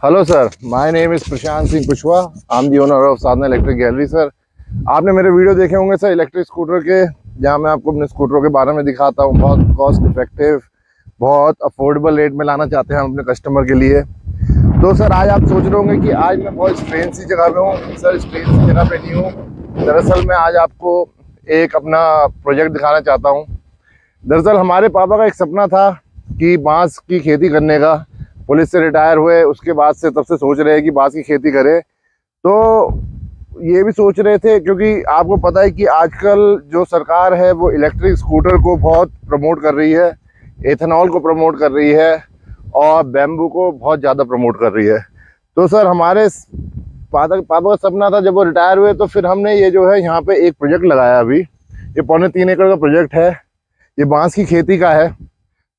Hello sir, my name is Prashant Singh Kushwaha. I am the owner of Sadhana electric gallery. Sir, आपने मेरे video देखे होंगे sir electric scooter के, जहां मैं आपको अपने स्कूटरों के बारे में दिखाता हूं। बहुत कॉस्ट इफेक्टिव, बहुत अफोर्डेबल रेट में लाना चाहते हैं हम अपने कस्टमर के लिए। तो सर आज आप सोच रहे होंगे कि आज मैं बहुत स्ट्रेन सी जगह पे हूँ। सर स्ट्रेन सी जगह पे नहीं हूँ। दरअसल मैं आज आपको एक अपना प्रोजेक्ट दिखाना चाहता हूँ। दरअसल हमारे पापा का एक सपना था कि बांस की खेती करने का। पुलिस से रिटायर हुए उसके बाद से तब से सोच रहे हैं कि बांस की खेती करें। तो ये भी सोच रहे थे क्योंकि आपको पता है कि आजकल जो सरकार है वो इलेक्ट्रिक स्कूटर को बहुत प्रमोट कर रही है, एथेनॉल को प्रमोट कर रही है और बैम्बू को बहुत ज़्यादा प्रमोट कर रही है। तो सर हमारे पापा का सपना था, जब वो रिटायर हुए तो फिर हमने ये जो है यहाँ पे एक प्रोजेक्ट लगाया। अभी ये 3.25 एकड़ का प्रोजेक्ट है। ये बांस की खेती का है।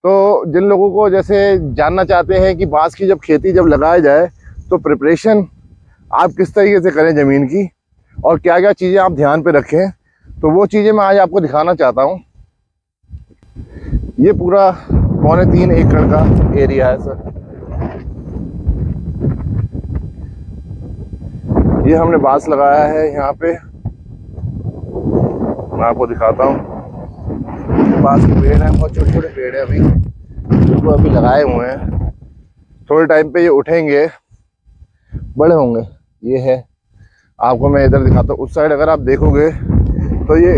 तो जिन लोगों को जैसे जानना चाहते हैं कि बांस की जब खेती जब लगाया जाए तो प्रिपरेशन आप किस तरीके से करें ज़मीन की और क्या क्या चीज़ें आप ध्यान पे रखें, तो वो चीज़ें मैं आज आपको दिखाना चाहता हूँ। ये पूरा 3.25 एकड़ का एरिया है सर। ये हमने बांस लगाया है यहाँ पे, मैं आपको दिखाता हूँ। बांस के पेड़ हैं, बहुत छोटे छोटे पेड़ हैं अभी, जो अभी लगाए हुए हैं। थोड़े टाइम पे ये उठेंगे, बड़े होंगे। ये है, आपको मैं इधर दिखाता हूँ। उस साइड अगर आप देखोगे तो ये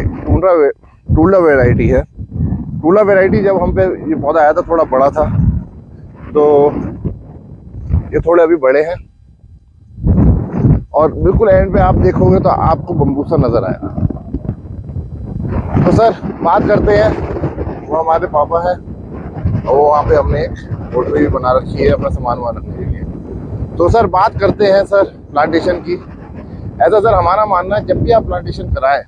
टूला वेराइटी है। टूला वेराइटी जब हम पे ये पौधा आया था थोड़ा बड़ा था, तो ये थोड़े अभी बड़े हैं। और बिल्कुल एंड पे आप देखोगे तो आपको बम्बूसा नजर आएगा। तो सर बात करते हैं, वो हमारे पापा है और वहाँ पे हमने एक पोल्ट्री भी बना रखी है अपना सामान वामान रखने के लिए। तो सर बात करते हैं सर प्लांटेशन की। ऐसा सर हमारा मानना है, जब भी आप प्लांटेशन कराएं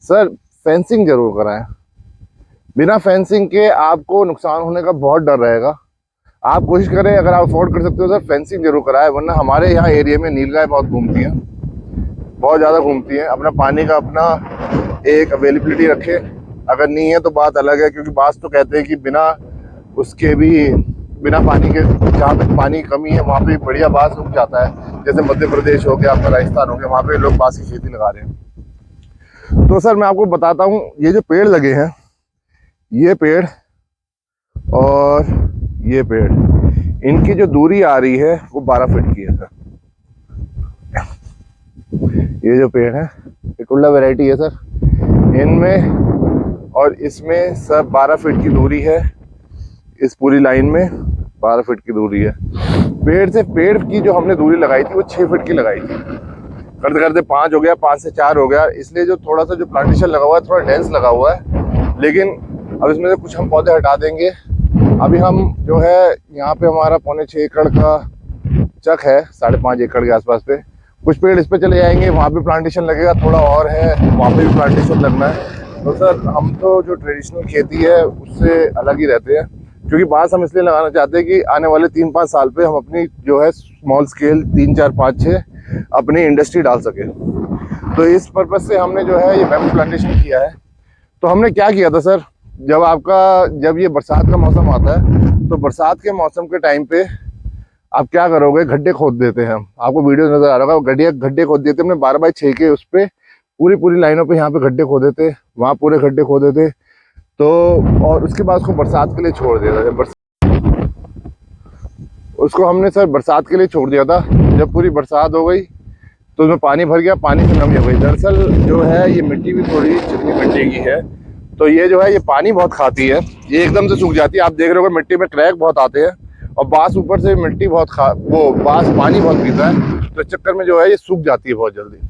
सर फेंसिंग जरूर कराएं। बिना फेंसिंग के आपको नुकसान होने का बहुत डर रहेगा। आप कोशिश करें, अगर आप अफोर्ड कर सकते हो सर फेंसिंग जरूर कराएं, वरना हमारे यहाँ एरिया में नीलगाय बहुत घूमती हैं, बहुत ज़्यादा घूमती हैं। अपना पानी का अपना एक अवेलेबिलिटी रखें। अगर नहीं है तो बात अलग है, क्योंकि बात तो कहते हैं कि बिना उसके भी, बिना पानी के जहाँ पे पानी की कमी है वहाँ पे बढ़िया बांस उग जाता है। जैसे मध्य प्रदेश हो गया, आपका राजस्थान हो गया, वहाँ पे लोग बांस की खेती लगा रहे हैं। तो सर मैं आपको बताता हूँ, ये जो पेड़ लगे हैं, ये पेड़ और ये पेड़, इनकी जो दूरी आ रही है वो 12 फीट की है सर। ये जो पेड़ है ये टुल्ला वेराइटी है सर, इनमें और इसमें सब 12 फीट की दूरी है। इस पूरी लाइन में 12 फीट की दूरी है। पेड़ से पेड़ की जो हमने दूरी लगाई थी वो 6 फीट की लगाई थी। करते करते 5 हो गया, 5 से 4 हो गया। इसलिए जो थोड़ा सा जो प्लांटेशन लगा हुआ है थोड़ा डेंस लगा हुआ है, लेकिन अब इसमें से कुछ हम पौधे हटा देंगे। अभी हम जो है यहाँ पे हमारा 5.25 एकड़ का चक है, 5.5 एकड़ के आसपास पे कुछ पेड़ इस पे चले जाएंगे, वहाँ पे प्लांटेशन लगेगा। थोड़ा और है, वहाँ पे भी प्लांटेशन लगना है। तो सर हम तो जो ट्रेडिशनल खेती है उससे अलग ही रहते हैं, क्योंकि बांस हम इसलिए लगाना चाहते हैं कि आने वाले 3-5 साल पे हम अपनी जो है स्मॉल स्केल 3, 4, 5, 6 अपनी इंडस्ट्री डाल सके। तो इस पर्पज से हमने जो है ये बैम्बू प्लांटेशन किया है। तो हमने क्या किया था सर, जब ये बरसात का मौसम आता है तो बरसात के मौसम के टाइम पे आप क्या करोगे, गड्ढे खोद देते हैं हम। आपको वीडियो नजर आ रहा होगा, गड्ढे खोद देते हमने 12x6 के, उस पे पूरी लाइनों पे यहाँ पे गड्ढे खोदे थे, वहाँ पूरे गड्ढे खोदे थे। तो और उसके बाद उसको बरसात के लिए छोड़ दिया था। उसको हमने सर बरसात के लिए छोड़ दिया था। जब पूरी बरसात हो गई तो उसमें पानी भर गया, पानी से नमी हो गई। दरअसल जो है ये मिट्टी भी थोड़ी चिकनी मिट्टी की है, तो ये जो है ये पानी बहुत खाती है, ये एकदम से सूख जाती है। आप देख रहे हो मिट्टी में क्रैक बहुत आते हैं और बांस ऊपर से मिट्टी बहुत बांस पानी बहुत पीता है, तो इस चक्कर में जो है ये सूख जाती है बहुत जल्दी।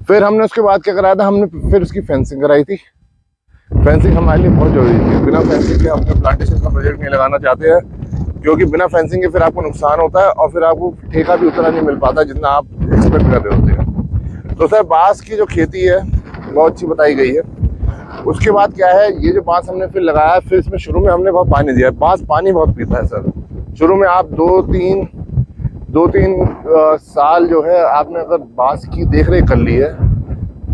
फिर हमने उसके बाद क्या कराया था, हमने फिर उसकी फेंसिंग कराई थी। फेंसिंग हमारे लिए बहुत जरूरी थी। बिना फेंसिंग के अपने प्लांटेशन का प्रोजेक्ट नहीं लगाना चाहते हैं, क्योंकि बिना फेंसिंग के फिर आपको नुकसान होता है और फिर आपको ठेका भी उतना नहीं मिल पाता जितना आप एक्सपेक्ट कर रहे होते हैं। तो सर बांस की जो खेती है बहुत अच्छी बताई गई है। उसके बाद क्या है, ये जो बांस हमने फिर लगाया, फिर इसमें शुरू में हमने बहुत पानी दिया है। बांस पानी बहुत पीता है सर। शुरू में आप 2-3 साल जो है आपने अगर बांस की देख रेख कर ली है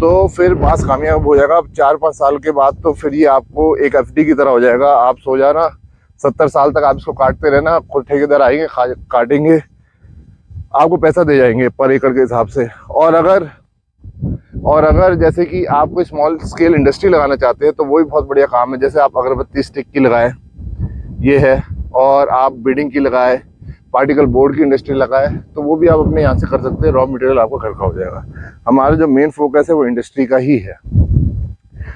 तो फिर बांस कामयाब हो जाएगा। 4-5 साल के बाद तो फिर ये आपको एक एफडी की तरह हो जाएगा। आप सो जाना, 70 साल तक आप इसको काटते रहना, खुद ठेकेदार आएंगे काटेंगे। आपको पैसा दे जाएंगे पर एकड़ के हिसाब से। और अगर जैसे कि आप कोई स्मॉल स्केल इंडस्ट्री लगाना चाहते हैं तो वो भी बहुत बढ़िया काम है। जैसे आप अगरबत्ती स्टिक की लगाए, ये है, और आप बीडिंग की लगाए, पार्टिकल बोर्ड की इंडस्ट्री लगाए, तो वो भी आप अपने यहाँ से कर सकते हैं। रॉ मटेरियल आपका घर का हो जाएगा। हमारा जो मेन फोकस है वो इंडस्ट्री का ही है।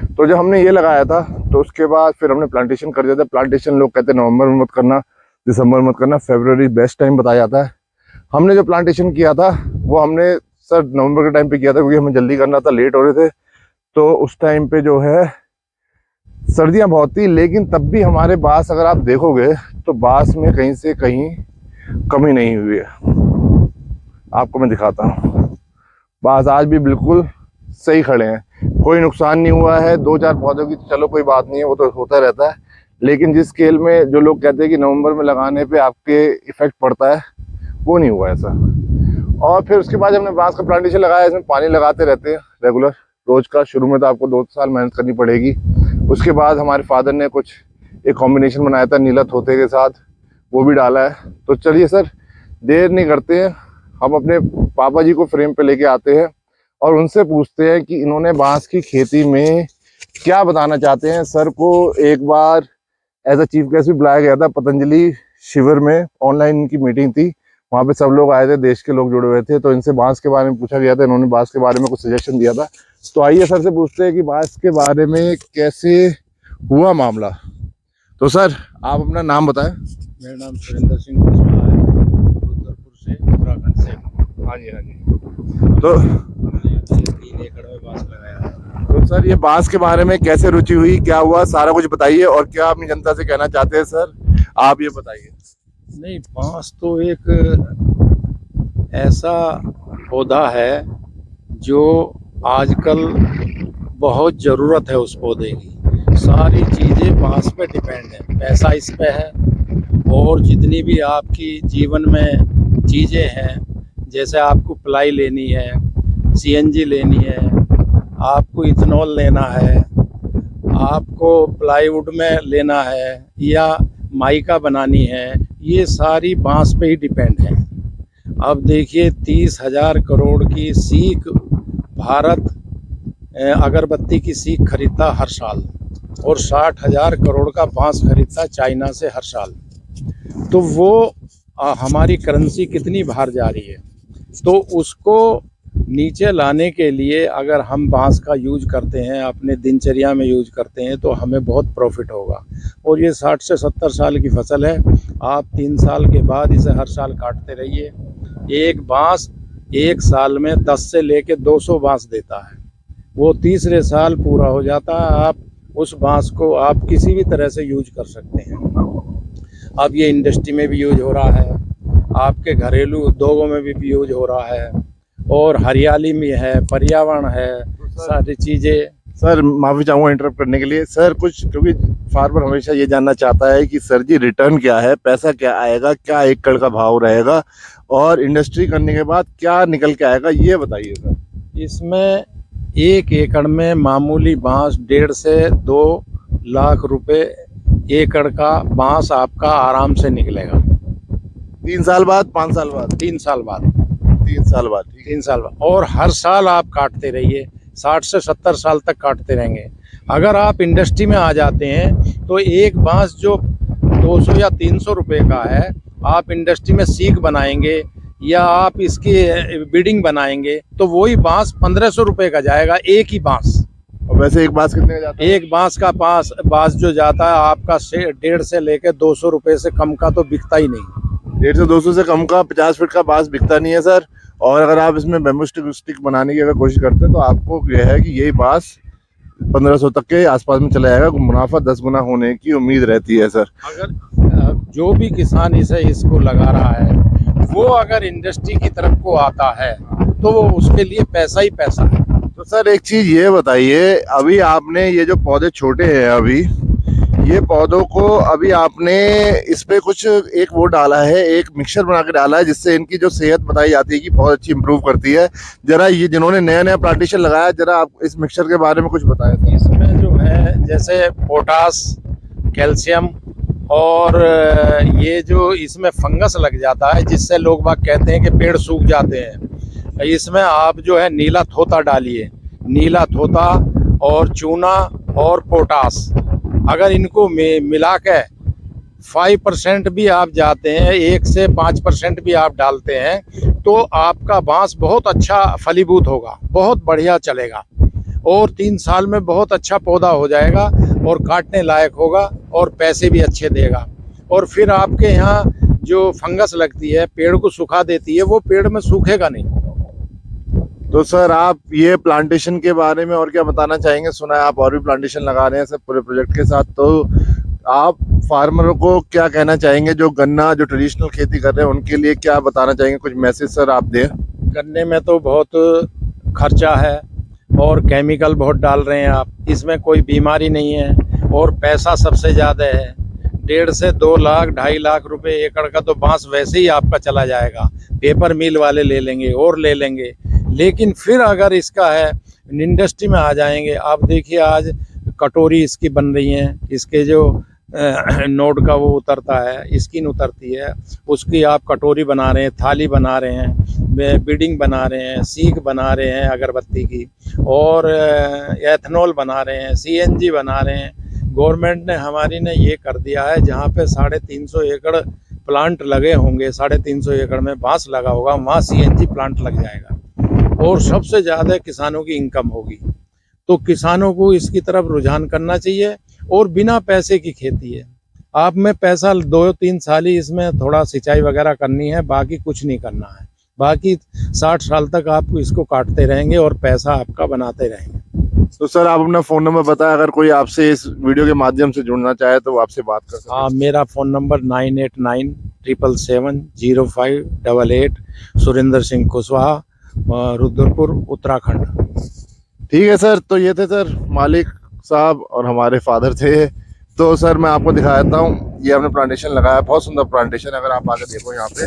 तो जब हमने ये लगाया था तो उसके बाद फिर हमने प्लांटेशन कर दिया था। प्लांटेशन लोग कहते हैं नवंबर में मत करना, दिसंबर में मत करना, फरवरी बेस्ट टाइम बताया जाता है। हमने जो प्लांटेशन किया था वो हमने सर नवंबर के टाइम पे किया था, क्योंकि हमें जल्दी करना था, लेट हो रहे थे। तो उस टाइम पे जो है सर्दियाँ बहुत थी, लेकिन तब भी हमारे बांस अगर आप देखोगे तो बांस में कहीं से कहीं कमी नहीं हुई है। आपको मैं दिखाता हूँ, बांस आज भी बिल्कुल सही खड़े हैं, कोई नुकसान नहीं हुआ है। 2-4 पौधों की चलो कोई बात नहीं है, वो तो होता रहता है। लेकिन जिस स्केल में जो लोग कहते हैं कि नवंबर में लगाने पे आपके इफेक्ट पड़ता है, वो नहीं हुआ ऐसा। और फिर उसके बाद हमने बांस का प्लांटेशन लगाया। इसमें पानी लगाते रहते हैं रेगुलर, रोज का। शुरू में तो आपको 2 साल मेहनत करनी पड़ेगी। उसके बाद हमारे फादर ने कुछ एक कॉम्बिनेशन बनाया था नीला तोते के साथ, वो भी डाला है। तो चलिए सर, देर नहीं करते हैं, हम अपने पापा जी को फ्रेम पे लेके आते हैं और उनसे पूछते हैं कि इन्होंने बांस की खेती में क्या बताना चाहते हैं। सर को एक बार एज अ चीफ गेस्ट भी बुलाया गया था पतंजलि शिविर में, ऑनलाइन इनकी मीटिंग थी, वहाँ पे सब लोग आए थे, देश के लोग जुड़े हुए थे। तो इनसे बांस के बारे में पूछा गया था, इन्होंने बांस के बारे में कुछ सजेशन दिया था। तो आइए सर से पूछते हैं कि बांस के बारे में कैसे हुआ मामला। तो सर आप अपना नाम बताएं। मेरा नाम सुरेंद्र सिंह कुशवाहा है, रुद्रपुर से, उत्तराखंड से। हाँ जी, हाँ जी। तो हमने अभी 3 एकड़ में बांस लगाया है। तो सर ये बांस के बारे में कैसे रुचि हुई, क्या हुआ, सारा कुछ बताइए। और क्या अपनी जनता से कहना चाहते हैं सर, आप ये बताइए। नहीं, बांस तो एक ऐसा पौधा है जो आजकल बहुत ज़रूरत है उस पौधे की। सारी चीज़ें बांस पे डिपेंड है, पैसा इस पे है, और जितनी भी आपकी जीवन में चीज़ें हैं, जैसे आपको प्लाई लेनी है, सीएनजी लेनी है, आपको इथेनॉल लेना है, आपको प्लाईवुड में लेना है, या माइका बनानी है, ये सारी बांस पे ही डिपेंड है। अब देखिए 30,000 करोड़ की सीख भारत अगरबत्ती की सीख खरीदता हर साल, और 60,000 करोड़ का बांस खरीदता चाइना से हर साल। तो वो हमारी करेंसी कितनी बाहर जा रही है। तो उसको नीचे लाने के लिए अगर हम बांस का यूज करते हैं, अपने दिनचर्या में यूज करते हैं, तो हमें बहुत प्रॉफिट होगा। और ये 60 से 70 साल की फसल है। आप 3 साल के बाद इसे हर साल काटते रहिए। एक बांस एक साल में 10 से लेके 200 बांस देता है। वो तीसरे साल पूरा हो जाता है। आप उस बांस को आप किसी भी तरह से यूज कर सकते हैं। अब ये इंडस्ट्री में भी यूज हो रहा है, आपके घरेलू उद्योगों में भी यूज हो रहा है, और हरियाली में है, पर्यावरण है, सारी चीज़ें। सर माफ़ी चाहूँगा इंटरप्ट करने के लिए सर, कुछ क्योंकि फार्मर हमेशा ये जानना चाहता है कि सर जी रिटर्न क्या है, पैसा क्या आएगा, क्या एकड़ का भाव रहेगा, और इंडस्ट्री करने के बाद क्या निकल के आएगा, ये बताइए सर। इसमें 1 एकड़ में मामूली बांस 1.5 से 2 लाख रुपए एकड़ का बांस आपका आराम से निकलेगा। 3 साल बाद, 5 साल बाद? 3 साल बाद। 3 साल बाद, ठीक है। 3 साल बाद, और हर साल आप काटते रहिए, 60 से 70 साल तक काटते रहेंगे। अगर आप इंडस्ट्री में आ जाते हैं तो एक बांस जो 200 या 300 रुपए का है, आप इंडस्ट्री में सीख बनाएंगे या आप इसकी बिडिंग बनाएंगे तो वही बांस 1500 रुपए का जाएगा, एक ही बांस। और वैसे एक बांस कितने का जाता है? एक बांस का बांस जो जाता है आपका 1.5 से लेकर 200 रुपए से कम का तो बिकता ही नहीं। 150 से 200 से कम का 50 फीट का बांस बिकता नहीं है सर। और अगर आप इसमें बैम्बू स्टिक बनाने की अगर कोशिश करते हैं तो आपको यह है कि यही बांस 1500 तक के आसपास में चला जाएगा। मुनाफा 10 गुना होने की उम्मीद रहती है सर। अगर जो भी किसान इसको लगा रहा है, वो अगर इंडस्ट्री की तरफ को आता है तो वो उसके लिए पैसा ही पैसा है। तो सर एक चीज ये बताइए, अभी आपने ये जो पौधे छोटे हैं, अभी ये पौधों को अभी आपने इस पे कुछ एक वो डाला है, एक मिक्सचर बना के डाला है, जिससे इनकी जो सेहत बताई जाती है कि बहुत अच्छी इंप्रूव करती है। जरा ये जिन्होंने नया नया प्लांटेशन लगाया, जरा आप इस मिक्सचर के बारे में कुछ बताएं सर। इसमें जो है जैसे पोटास, कैल्शियम और ये जो इसमें फंगस लग जाता है जिससे लोग बाग कहते हैं कि पेड़ सूख जाते हैं, इसमें आप जो है नीला थोता डालिए, नीला थोता और चूना और पोटास, अगर इनको मिला के 5% भी आप जाते हैं, 1 से 5% भी आप डालते हैं, तो आपका बांस बहुत अच्छा फलीभूत होगा, बहुत बढ़िया चलेगा और 3 साल में बहुत अच्छा पौधा हो जाएगा और काटने लायक होगा और पैसे भी अच्छे देगा। और फिर आपके यहाँ जो फंगस लगती है, पेड़ को सुखा देती है, वो पेड़ में सूखेगा नहीं। तो सर आप ये प्लांटेशन के बारे में और क्या बताना चाहेंगे? सुना है आप और भी प्लांटेशन लगा रहे हैं सर पूरे प्रोजेक्ट के साथ, तो आप फार्मरों को क्या कहना चाहेंगे जो गन्ना जो ट्रेडिशनल खेती कर रहे हैं उनके लिए क्या बताना चाहेंगे? कुछ मैसेज सर आप दें। गन्ने में तो बहुत खर्चा है और केमिकल बहुत डाल रहे हैं आप, इसमें कोई बीमारी नहीं है और पैसा सबसे ज़्यादा है। 1.5 से 2 लाख 2.5 लाख रुपए एकड़ का तो बांस वैसे ही आपका चला जाएगा, पेपर मिल वाले ले लेंगे और ले लेंगे। लेकिन फिर अगर इसका है इंडस्ट्री में आ जाएंगे, आप देखिए आज कटोरी इसकी बन रही हैं, इसके जो नोट का वो उतरता है, स्किन उतरती है, उसकी आप कटोरी बना रहे हैं, थाली बना रहे हैं, बीडिंग बना रहे हैं, सीख बना रहे हैं अगरबत्ती की, और एथेनॉल बना रहे हैं, CNG बना रहे हैं। गवर्नमेंट ने हमारी ने ये कर दिया है, जहाँ पे 350 एकड़ प्लांट लगे होंगे, 350 एकड़ में बांस लगा होगा, वहाँ CNG प्लांट लग जाएगा और सबसे ज़्यादा किसानों की इनकम होगी। तो किसानों को इसकी तरफ रुझान करना चाहिए और बिना पैसे की खेती है। आप में पैसा 2-3 साल ही इसमें थोड़ा सिंचाई वगैरह करनी है, बाकी कुछ नहीं करना है। बाकी 60 साल तक आप इसको काटते रहेंगे और पैसा आपका बनाते रहेंगे। तो सर आप अपना फ़ोन नंबर बताएं, अगर कोई आपसे इस वीडियो के माध्यम से जुड़ना चाहे तो वो आपसे बात कर सकते हैं। हाँ, मेरा फ़ोन नंबर 9897770588, सुरेंद्र सिंह कुशवाहा, रुद्रपुर, उत्तराखंड। ठीक है सर, तो ये थे सर मालिक साहब और हमारे फादर थे। तो सर मैं आपको दिखा देता हूँ, ये हमने प्लांटेशन लगाया, बहुत सुंदर प्लांटेशन। अगर आप आगे देखो यहाँ पे,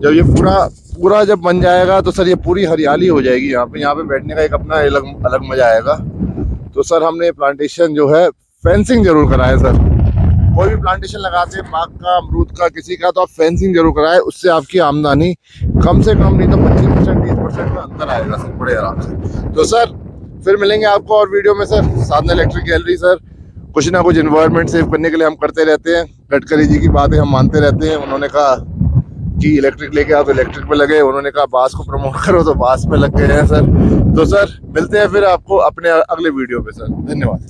जब ये पूरा जब बन जाएगा तो सर ये पूरी हरियाली हो जाएगी। यहाँ पे बैठने का एक अपना अलग मजा आएगा। तो सर हमने प्लांटेशन जो है फेंसिंग जरूर कराए सर। कोई भी प्लांटेशन लगाते हैं, बाग का, अमरूद का, किसी का, तो आप फेंसिंग जरूर कराए, उससे आपकी आमदनी कम से कम नहीं तो 25% 30% में अंतर आएगा सर, बड़े आराम से। तो सर फिर मिलेंगे आपको और वीडियो में सर। साधना इलेक्ट्रिक गैलरी सर कुछ ना कुछ एनवायरनमेंट सेव करने के लिए हम करते रहते हैं। गडकरी जी की बातें हम मानते रहते हैं। उन्होंने कहा कि इलेक्ट्रिक लेके आओ तो इलेक्ट्रिक पे लगे, उन्होंने कहा बास को प्रमोट करो तो बास में लग गए हैं सर। तो सर मिलते हैं फिर आपको अपने अगले वीडियो पे सर। धन्यवाद।